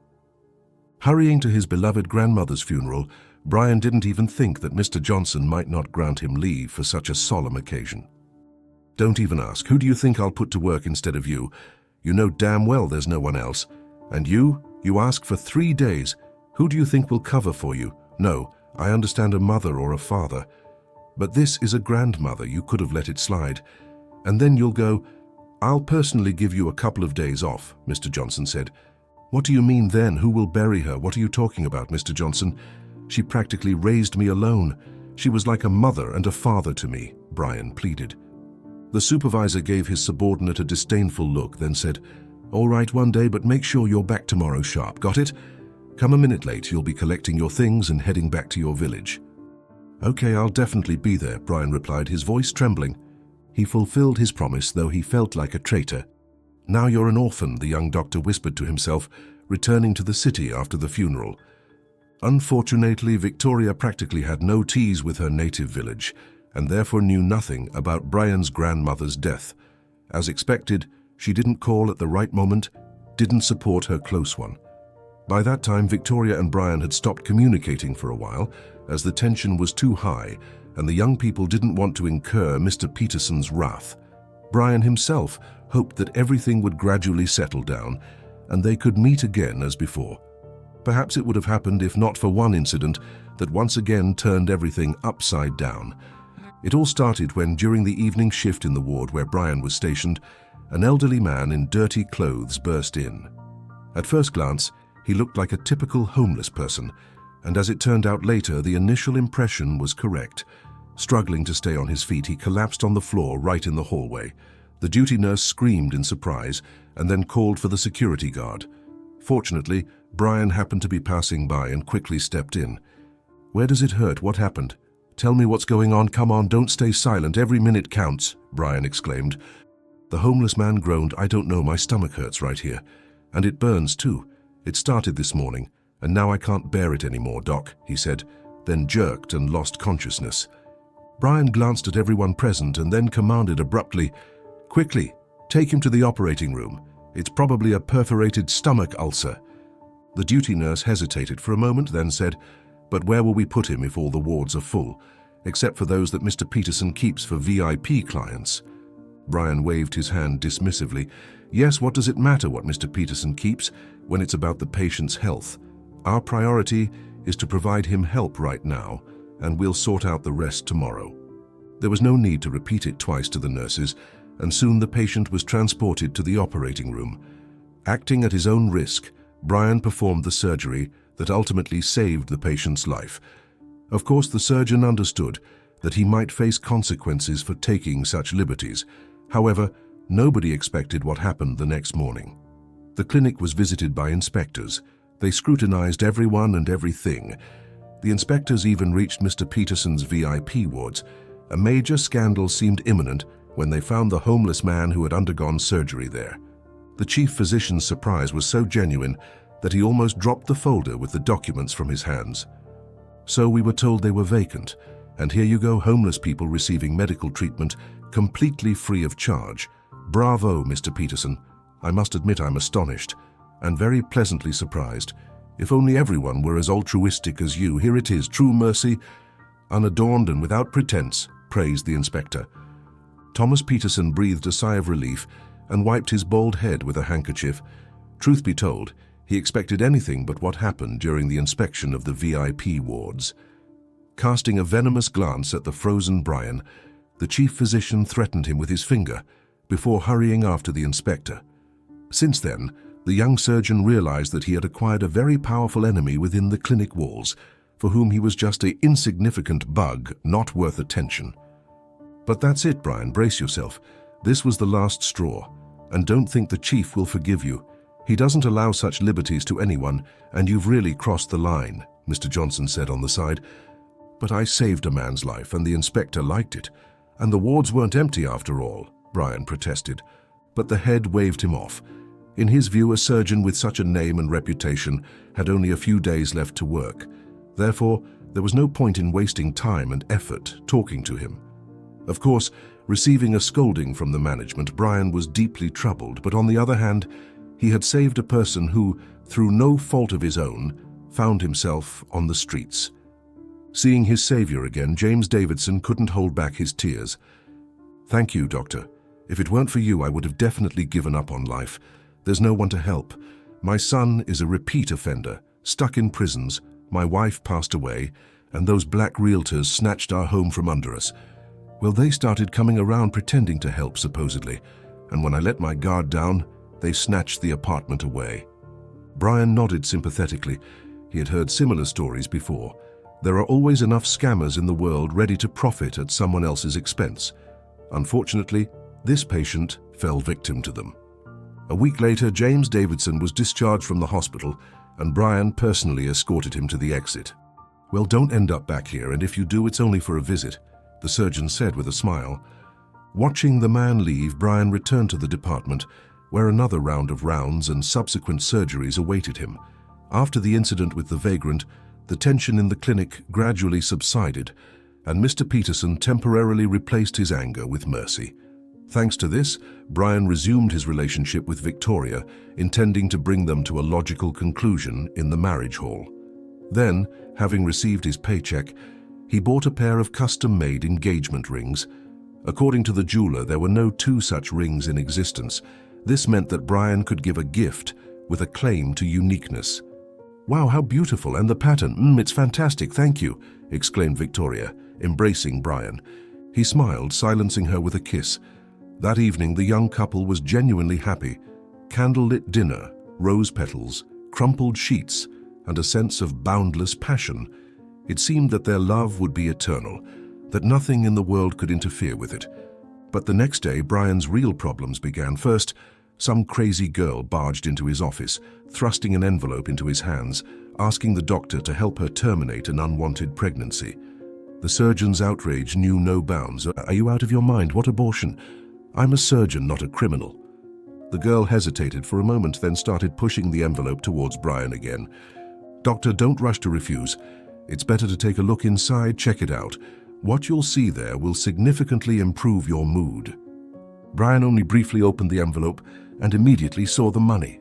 [SPEAKER 1] Hurrying to his beloved grandmother's funeral, Brian didn't even think that Mr. Johnson might not grant him leave for such a solemn occasion. "Don't even ask. Who do you think I'll put to work instead of you? You know damn well there's no one else. And you ask for 3 days. Who do you think will cover for you? No, I understand a mother or a father. But this is a grandmother, you could have let it slide. And then you'll go, 'I'll personally give you a couple of days off,' Mr. Johnson said. What do you mean then? Who will bury her? What are you talking about, Mr. Johnson? She practically raised me alone. She was like a mother and a father to me," Brian pleaded. The supervisor gave his subordinate a disdainful look, then said, "All right, one day, but make sure you're back tomorrow sharp, got it? Come a minute late, you'll be collecting your things and heading back to your village." "Okay, I'll definitely be there," Brian replied, his voice trembling. He fulfilled his promise, though he felt like a traitor. "Now you're an orphan," the young doctor whispered to himself, returning to the city after the funeral. Unfortunately, Victoria practically had no ties with her native village, and therefore knew nothing about Brian's grandmother's death. As expected, she didn't call at the right moment, didn't support her close one. By that time, Victoria and Brian had stopped communicating for a while, as the tension was too high, and the young people didn't want to incur Mr. Peterson's wrath. Brian himself hoped that everything would gradually settle down, and they could meet again as before. Perhaps it would have happened if not for one incident that once again turned everything upside down. It all started when, during the evening shift in the ward where Brian was stationed, an elderly man in dirty clothes burst in. At first glance, he looked like a typical homeless person, and as it turned out later, the initial impression was correct. Struggling to stay on his feet, he collapsed on the floor right in the hallway. The duty nurse screamed in surprise and then called for the security guard. Fortunately, Brian happened to be passing by and quickly stepped in. "Where does it hurt? What happened? Tell me what's going on. Come on, don't stay silent. Every minute counts," Brian exclaimed. The homeless man groaned. "I don't know, my stomach hurts right here. And it burns too. It started this morning, and now I can't bear it anymore, Doc," he said, then jerked and lost consciousness. Brian glanced at everyone present and then commanded abruptly, "Quickly, take him to the operating room. It's probably a perforated stomach ulcer." The duty nurse hesitated for a moment, then said, "But where will we put him if all the wards are full, except for those that Mr. Peterson keeps for VIP clients?" Brian waved his hand dismissively. "Yes, what does it matter what Mr. Peterson keeps when it's about the patient's health? Our priority is to provide him help right now, and we'll sort out the rest tomorrow." There was no need to repeat it twice to the nurses, and soon the patient was transported to the operating room. Acting at his own risk, Brian performed the surgery that ultimately saved the patient's life. Of course, the surgeon understood that he might face consequences for taking such liberties. However, nobody expected what happened the next morning. The clinic was visited by inspectors. They scrutinized everyone and everything. The inspectors even reached Mr. Peterson's VIP wards. A major scandal seemed imminent when they found the homeless man who had undergone surgery there. The chief physician's surprise was so genuine that he almost dropped the folder with the documents from his hands. "So we were told they were vacant, and here you go, homeless people receiving medical treatment completely free of charge. Bravo, Mr. Peterson. I must admit I'm astonished and very pleasantly surprised. If only everyone were as altruistic as you. Here it is, true mercy, unadorned and without pretense," praised the inspector. Thomas Peterson breathed a sigh of relief and wiped his bald head with a handkerchief. Truth be told, he expected anything but what happened during the inspection of the VIP wards. Casting a venomous glance at the frozen Brian, the chief physician threatened him with his finger before hurrying after the inspector. Since then, the young surgeon realized that he had acquired a very powerful enemy within the clinic walls, for whom he was just an insignificant bug not worth attention. But that's it, Brian, brace yourself. This was the last straw, and don't think the chief will forgive you. He doesn't allow such liberties to anyone, and you've really crossed the line, Mr. Johnson said on the side. But I saved a man's life, and the inspector liked it. And the wards weren't empty after all, Brian protested. But the head waved him off. In his view, a surgeon with such a name and reputation had only a few days left to work. Therefore, there was no point in wasting time and effort talking to him. Of course, receiving a scolding from the management, Brian was deeply troubled, but on the other hand, he had saved a person who, through no fault of his own, found himself on the streets. Seeing his savior again, James Davidson couldn't hold back his tears. "Thank you, Doctor. If it weren't for you, I would have definitely given up on life. There's no one to help. My son is a repeat offender, stuck in prisons. My wife passed away, and those black realtors snatched our home from under us. Well, they started coming around pretending to help, supposedly, and when I let my guard down, they snatched the apartment away." Brian nodded sympathetically. He had heard similar stories before. There are always enough scammers in the world ready to profit at someone else's expense. Unfortunately, this patient fell victim to them. A week later, James Davidson was discharged from the hospital, and Brian personally escorted him to the exit. "Well, don't end up back here, and if you do, it's only for a visit," the surgeon said with a smile. Watching the man leave, Brian returned to the department, where another round of rounds and subsequent surgeries awaited him. After the incident with the vagrant, the tension in the clinic gradually subsided, and Mr. Peterson temporarily replaced his anger with mercy. Thanks to this, Brian resumed his relationship with Victoria, intending to bring them to a logical conclusion in the marriage hall. Then, having received his paycheck, he bought a pair of custom-made engagement rings. According to the jeweler, there were no two such rings in existence. This meant that Brian could give a gift with a claim to uniqueness. "Wow, how beautiful, and the pattern, it's fantastic, thank you," exclaimed Victoria, embracing Brian. He smiled, silencing her with a kiss. That evening, the young couple was genuinely happy. Candlelit dinner, rose petals, crumpled sheets, and a sense of boundless passion. It seemed that their love would be eternal, that nothing in the world could interfere with it. But the next day, Brian's real problems began. First, some crazy girl barged into his office, thrusting an envelope into his hands, asking the doctor to help her terminate an unwanted pregnancy. The surgeon's outrage knew no bounds. "Are you out of your mind? What abortion? I'm a surgeon, not a criminal." The girl hesitated for a moment, then started pushing the envelope towards Brian again. "Doctor, don't rush to refuse. It's better to take a look inside, check it out. What you'll see there will significantly improve your mood." Brian only briefly opened the envelope and immediately saw the money.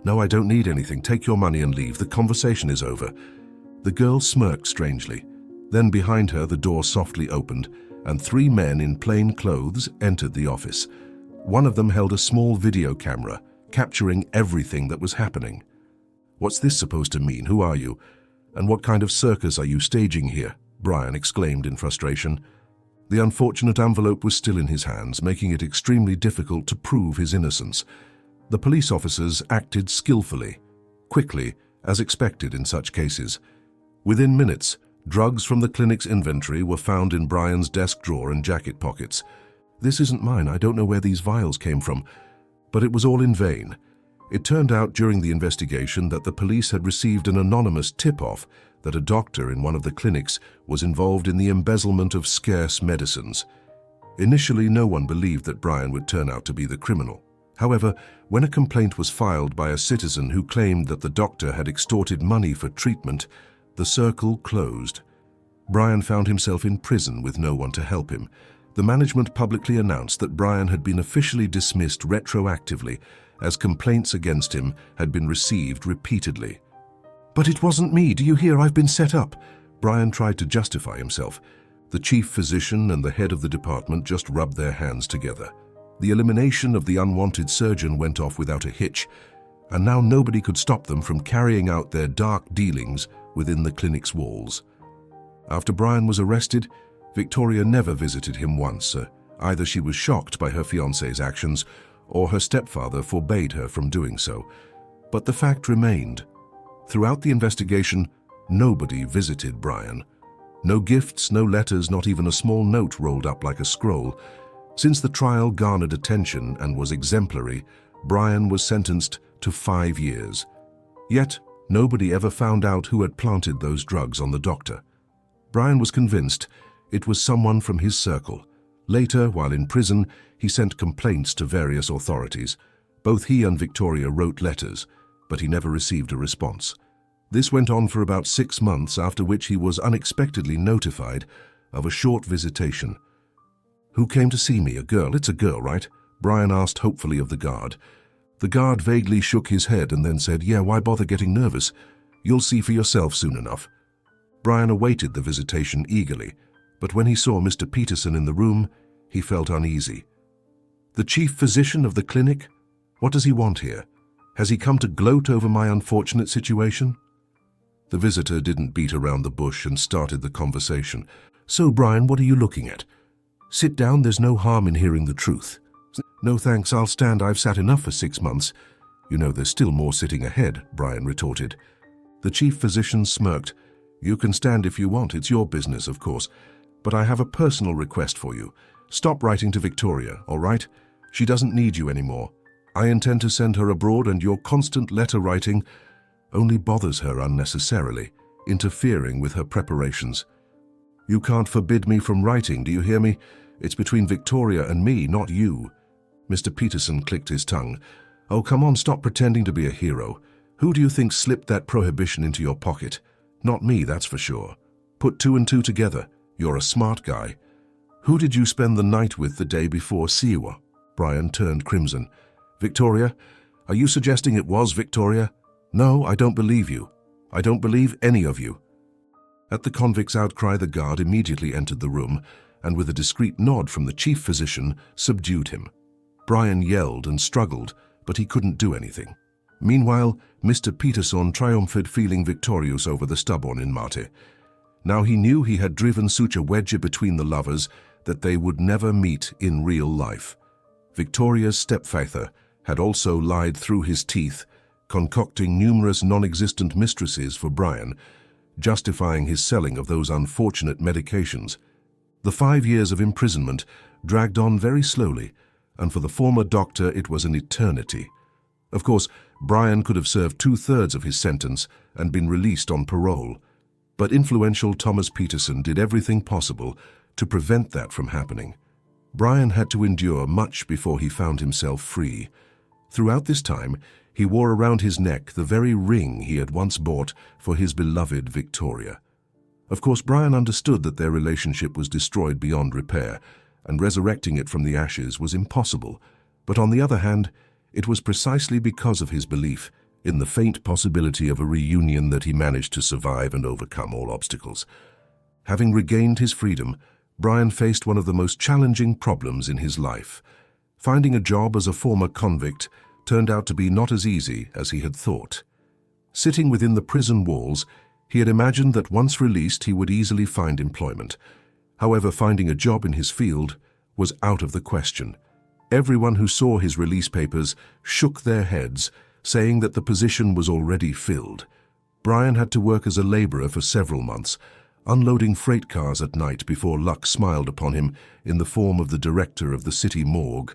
[SPEAKER 1] "No, I don't need anything. Take your money and leave. The conversation is over." The girl smirked strangely. Then behind her, the door softly opened, and 3 men in plain clothes entered the office. One of them held a small video camera, capturing everything that was happening. "What's this supposed to mean? Who are you? And what kind of circus are you staging here?" Brian exclaimed in frustration. The unfortunate envelope was still in his hands, making it extremely difficult to prove his innocence. The police officers acted skillfully, quickly, as expected in such cases. Within minutes, drugs from the clinic's inventory were found in Brian's desk drawer and jacket pockets. "This isn't mine. I don't know where these vials came from." But it was all in vain. It turned out during the investigation that the police had received an anonymous tip-off that a doctor in one of the clinics was involved in the embezzlement of scarce medicines. Initially, no one believed that Brian would turn out to be the criminal. However, when a complaint was filed by a citizen who claimed that the doctor had extorted money for treatment, the circle closed. Brian found himself in prison with no one to help him. The management publicly announced that Brian had been officially dismissed retroactively, as complaints against him had been received repeatedly. "But it wasn't me, do you hear? I've been set up." Brian tried to justify himself. The chief physician and the head of the department just rubbed their hands together. The elimination of the unwanted surgeon went off without a hitch, and now nobody could stop them from carrying out their dark dealings within the clinic's walls. After Brian was arrested, Victoria never visited him once. Either she was shocked by her fiancé's actions, or her stepfather forbade her from doing so. But the fact remained. Throughout the investigation, nobody visited Brian. No gifts, no letters, not even a small note rolled up like a scroll. Since the trial garnered attention and was exemplary, Brian was sentenced to 5 years. Yet, nobody ever found out who had planted those drugs on the doctor. Brian was convinced it was someone from his circle. Later, while in prison, he sent complaints to various authorities. Both he and Victoria wrote letters, but he never received a response. This went on for about 6 months, after which he was unexpectedly notified of a short visitation. "Who came to see me? A girl? It's a girl, right?" Brian asked hopefully of the guard. The guard vaguely shook his head and then said, "Yeah, why bother getting nervous? You'll see for yourself soon enough." Brian awaited the visitation eagerly, but when he saw Mr. Peterson in the room, he felt uneasy. "The chief physician of the clinic? What does he want here? Has he come to gloat over my unfortunate situation?" The visitor didn't beat around the bush and started the conversation. "So, Brian, what are you looking at? Sit down, there's no harm in hearing the truth." "No thanks, I'll stand. I've sat enough for 6 months. You know, there's still more sitting ahead," Brian retorted. The chief physician smirked. "You can stand if you want. It's your business, of course. But I have a personal request for you. Stop writing to Victoria, all right? She doesn't need you anymore. I intend to send her abroad, and your constant letter writing only bothers her unnecessarily, interfering with her preparations. You can't forbid me from writing, do you hear me? It's between Victoria and me, not you." Mr. Peterson clicked his tongue. "Oh, come on, stop pretending to be a hero. Who do you think slipped that prohibition into your pocket? Not me, that's for sure. Put 2 and 2 together. You're a smart guy. Who did you spend the night with the day before Siwa?" Brian turned crimson. "Victoria? Are you suggesting it was Victoria?" "No, I don't believe you. I don't believe any of you." At the convict's outcry, the guard immediately entered the room and, with a discreet nod from the chief physician, subdued him. Brian yelled and struggled, but he couldn't do anything. Meanwhile, Mr. Peterson triumphed, feeling victorious over the stubborn Inmate. Now he knew he had driven such a wedge between the lovers that they would never meet in real life. Victoria's stepfather had also lied through his teeth, concocting numerous non-existent mistresses for Brian, justifying his selling of those unfortunate medications. The 5 years of imprisonment dragged on very slowly, and for the former doctor it was an eternity. Of course, Brian could have served 2/3 of his sentence and been released on parole, but influential Thomas Peterson did everything possible to prevent that from happening. Brian had to endure much before he found himself free. Throughout this time, he wore around his neck the very ring he had once bought for his beloved Victoria. Of course, Brian understood that their relationship was destroyed beyond repair, and resurrecting it from the ashes was impossible. But on the other hand, it was precisely because of his belief in the faint possibility of a reunion that he managed to survive and overcome all obstacles. Having regained his freedom, Brian faced one of the most challenging problems in his life. Finding a job as a former convict turned out to be not as easy as he had thought. Sitting within the prison walls, he had imagined that once released he would easily find employment. However, finding a job in his field was out of the question. Everyone who saw his release papers shook their heads, saying that the position was already filled. Brian had to work as a laborer for several months, unloading freight cars at night before luck smiled upon him in the form of the director of the city morgue.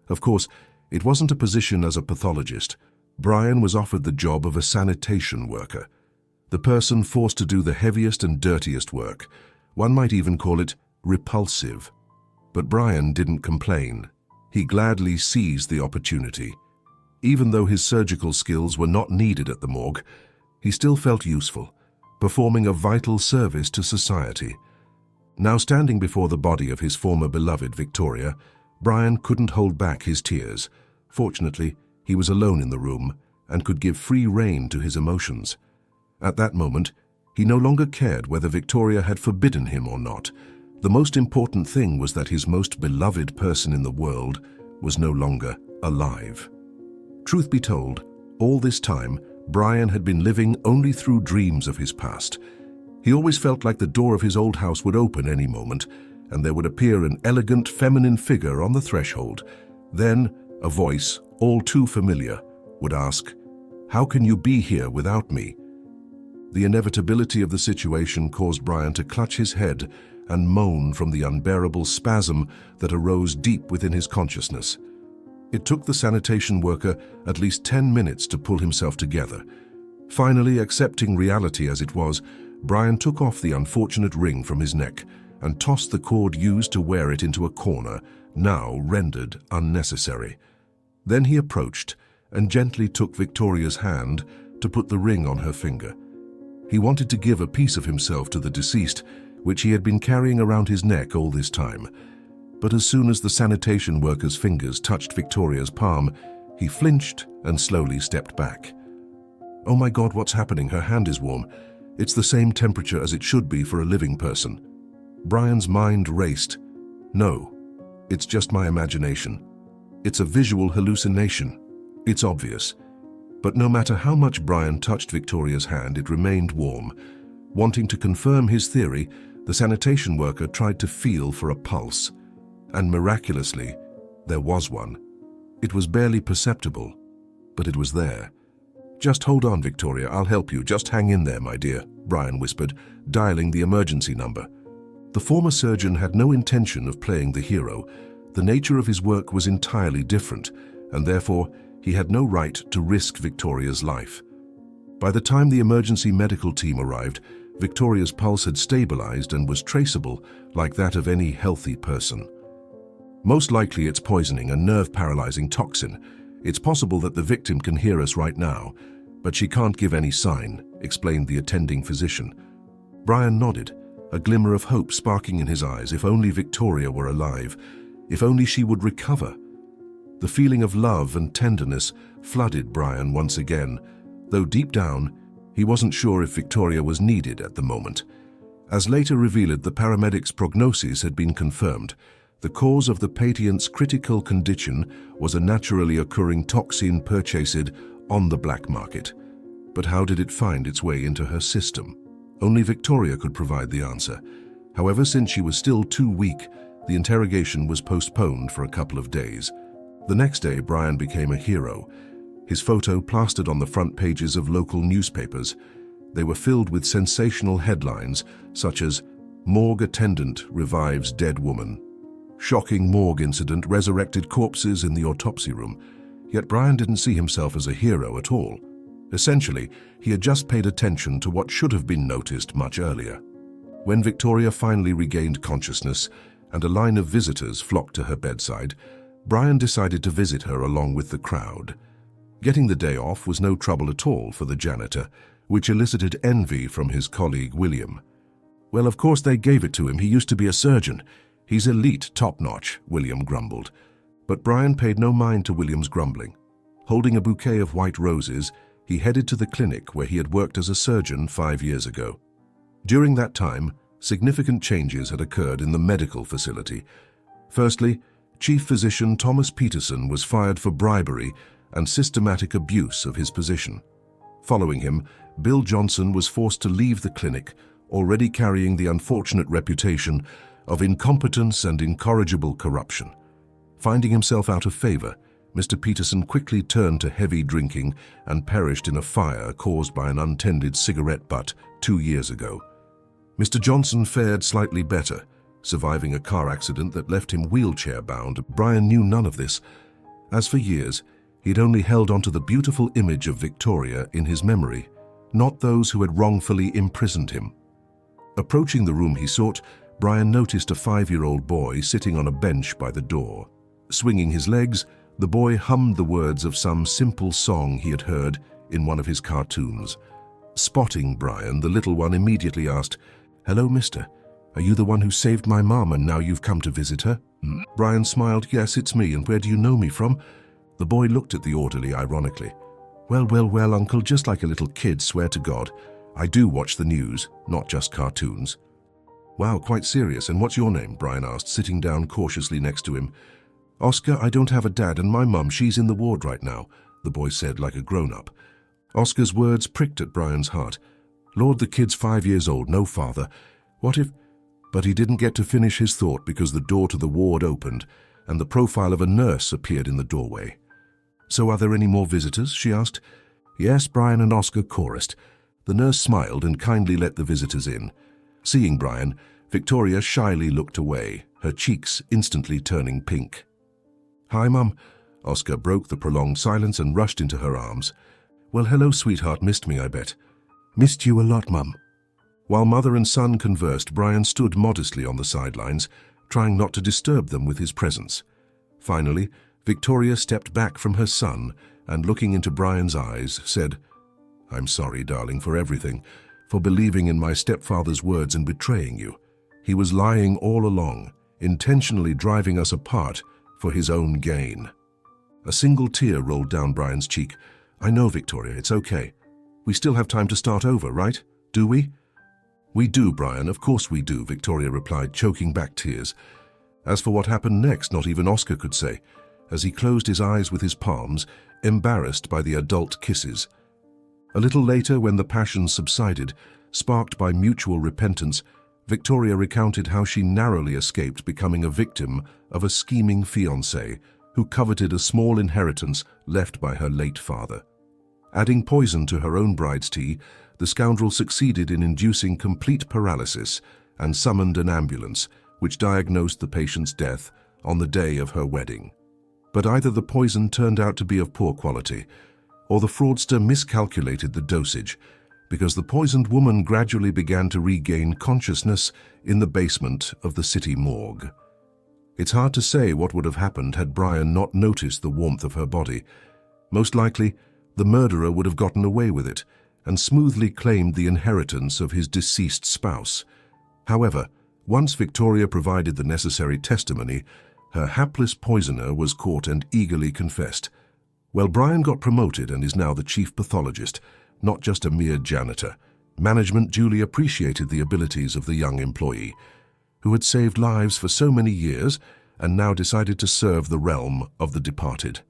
[SPEAKER 1] Of course, it wasn't a position as a pathologist. Brian was offered the job of a sanitation worker, the person forced to do the heaviest and dirtiest work. One might even call it repulsive. But Brian didn't complain. He gladly seized the opportunity. Even though his surgical skills were not needed at the morgue, he still felt useful, performing a vital service to society. Now standing before the body of his former beloved Victoria, Brian couldn't hold back his tears. Fortunately, he was alone in the room and could give free rein to his emotions. At that moment, he no longer cared whether Victoria had forbidden him or not. The most important thing was that his most beloved person in the world was no longer alive. Truth be told, All this time, Brian had been living only through dreams of his past. He always felt like the door of his old house would open any moment, and there would appear an elegant feminine figure on the threshold. Then, a voice, all too familiar, would ask, "How can you be here without me?" The inevitability of the situation caused Brian to clutch his head and moan from the unbearable spasm that arose deep within his consciousness. It took the sanitation worker at least 10 minutes to pull himself together. Finally, accepting reality as it was, Brian took off the unfortunate ring from his neck and tossed the cord used to wear it into a corner, now rendered unnecessary. Then he approached and gently took Victoria's hand to put the ring on her finger. He wanted to give a piece of himself to the deceased, which he had been carrying around his neck all this time. But as soon as the sanitation worker's fingers touched Victoria's palm, he flinched and slowly stepped back. "Oh my God, what's happening? Her hand is warm. It's the same temperature as it should be for a living person." Brian's mind raced. No, it's just my imagination. It's a visual hallucination. It's obvious. But no matter how much Brian touched Victoria's hand, it remained warm. Wanting to confirm his theory, the sanitation worker tried to feel for a pulse. And miraculously, there was one. It was barely perceptible, but it was there. "Just hold on, Victoria, I'll help you. Just hang in there, my dear," Brian whispered, dialing the emergency number. The former surgeon had no intention of playing the hero. The nature of his work was entirely different, and therefore he had no right to risk Victoria's life. By the time the emergency medical team arrived, Victoria's pulse had stabilized and was traceable like that of any healthy person. "Most likely it's poisoning, a nerve-paralyzing toxin. It's possible that the victim can hear us right now, but she can't give any sign," explained the attending physician. Brian nodded, a glimmer of hope sparking in his eyes. If only Victoria were alive. If only she would recover. The feeling of love and tenderness flooded Brian once again, though deep down, he wasn't sure if Victoria was needed at the moment. As later revealed, the paramedics' prognosis had been confirmed. The cause of the patient's critical condition was a naturally occurring toxin purchased on the black market. But how did it find its way into her system? Only Victoria could provide the answer. However, since she was still too weak, the interrogation was postponed for a couple of days. The next day, Brian became a hero. His photo plastered on the front pages of local newspapers. They were filled with sensational headlines such as "Morgue Attendant Revives Dead Woman," "Shocking Morgue Incident Resurrected Corpses in the Autopsy Room." Yet Brian didn't see himself as a hero at all. Essentially, he had just paid attention to what should have been noticed much earlier. When Victoria finally regained consciousness and a line of visitors flocked to her bedside, Brian decided to visit her along with the crowd. Getting the day off was no trouble at all for the janitor, which elicited envy from his colleague William. "Well, of course they gave it to him. He used to be a surgeon. He's elite, top-notch," William grumbled. But Brian paid no mind to William's grumbling. Holding a bouquet of white roses, he headed to the clinic where he had worked as a surgeon 5 years ago. During that time, significant changes had occurred in the medical facility. Firstly, Chief Physician Thomas Peterson was fired for bribery and systematic abuse of his position. Following him, Bill Johnson was forced to leave the clinic, already carrying the unfortunate reputation of incompetence and incorrigible corruption. Finding himself out of favor, Mr. Peterson quickly turned to heavy drinking and perished in a fire caused by an untended cigarette butt 2 years ago. Mr. Johnson fared slightly better, surviving a car accident that left him wheelchair-bound. Brian knew none of this, as for years he'd only held onto the beautiful image of Victoria in his memory, not those who had wrongfully imprisoned him. Approaching the room he sought, Brian noticed a 5-year-old boy sitting on a bench by the door. Swinging his legs, the boy hummed the words of some simple song he had heard in one of his cartoons. Spotting Brian, the little one immediately asked, "Hello, mister. Are you the one who saved my mom and now you've come to visit her?" Brian smiled. "Yes, it's me, and where do you know me from?" The boy looked at the orderly ironically. Well, uncle, just like a little kid, swear to God. I do watch the news, not just cartoons." "Wow, quite serious. And what's your name?" Brian asked, sitting down cautiously next to him. "Oscar, I don't have a dad, and my mum, she's in the ward right now. the boy said like a grown-up. Oscar's words pricked at Brian's heart. Lord, the kid's 5 years old, no father. What if... But he didn't get to finish his thought because the door to the ward opened and the profile of a nurse appeared in the doorway. So are there any more visitors? She asked. Yes, Brian and Oscar chorused. The nurse smiled and kindly let the visitors in. Seeing Brian, Victoria shyly looked away, her cheeks instantly turning pink. Hi, Mum. Oscar broke the prolonged silence and rushed into her arms. Well, hello, sweetheart. Missed me, I bet. Missed you a lot, Mum. While mother and son conversed, Brian stood modestly on the sidelines, trying not to disturb them with his presence. Finally, Victoria stepped back from her son and, looking into Brian's eyes, said, I'm sorry, darling, for everything, for believing in my stepfather's words and betraying you. He was lying all along, intentionally driving us apart for his own gain. A single tear rolled down Brian's cheek. I know, Victoria, it's okay. We still have time to start over, right? Do we? We do, Brian, of course we do, Victoria replied, choking back tears. As for what happened next, not even Oscar could say, as he closed his eyes with his palms, embarrassed by the adult kisses. A little later, when the passion subsided, sparked by mutual repentance, Victoria recounted how she narrowly escaped becoming a victim of a scheming fiancé who coveted a small inheritance left by her late father. Adding poison to her own bride's tea, the scoundrel succeeded in inducing complete paralysis and summoned an ambulance, which diagnosed the patient's death on the day of her wedding. But either the poison turned out to be of poor quality, or the fraudster miscalculated the dosage, because the poisoned woman gradually began to regain consciousness in the basement of the city morgue. It's hard to say what would have happened had Brian not noticed the warmth of her body. Most likely, the murderer would have gotten away with it and smoothly claimed the inheritance of his deceased spouse. However, once Victoria provided the necessary testimony, her hapless poisoner was caught and eagerly confessed. Well, Brian got promoted and is now the chief pathologist, not just a mere janitor. Management duly appreciated the abilities of the young employee, who had saved lives for so many years and now decided to serve the realm of the departed.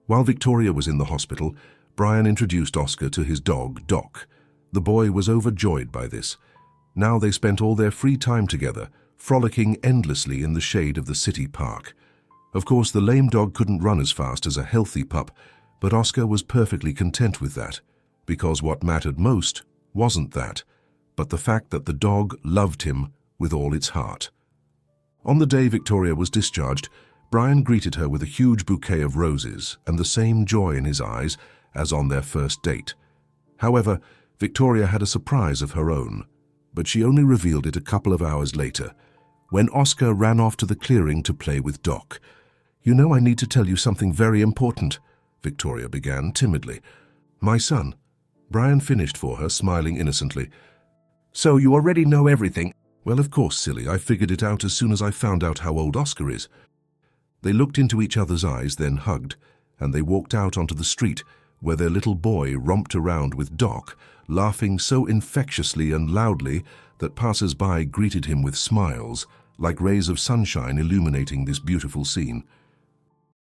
[SPEAKER 1] While Victoria was in the hospital, Brian introduced Oscar to his dog, Doc. The boy was overjoyed by this. Now they spent all their free time together, frolicking endlessly in the shade of the city park. Of course, the lame dog couldn't run as fast as a healthy pup, but Oscar was perfectly content with that, because what mattered most wasn't that, but the fact that the dog loved him with all its heart. On the day Victoria was discharged, Brian greeted her with a huge bouquet of roses and the same joy in his eyes as on their first date. However, Victoria had a surprise of her own, but she only revealed it a couple of hours later, when Oscar ran off to the clearing to play with Doc. You know, I need to tell you something very important, Victoria began timidly. My son. Brian finished for her, smiling innocently. So you already know everything? Well, of course, silly. I figured it out as soon as I found out how old Oscar is. They looked into each other's eyes, then hugged, and they walked out onto the street, where their little boy romped around with Doc, laughing so infectiously and loudly that passers-by greeted him with smiles, like rays of sunshine illuminating this beautiful scene.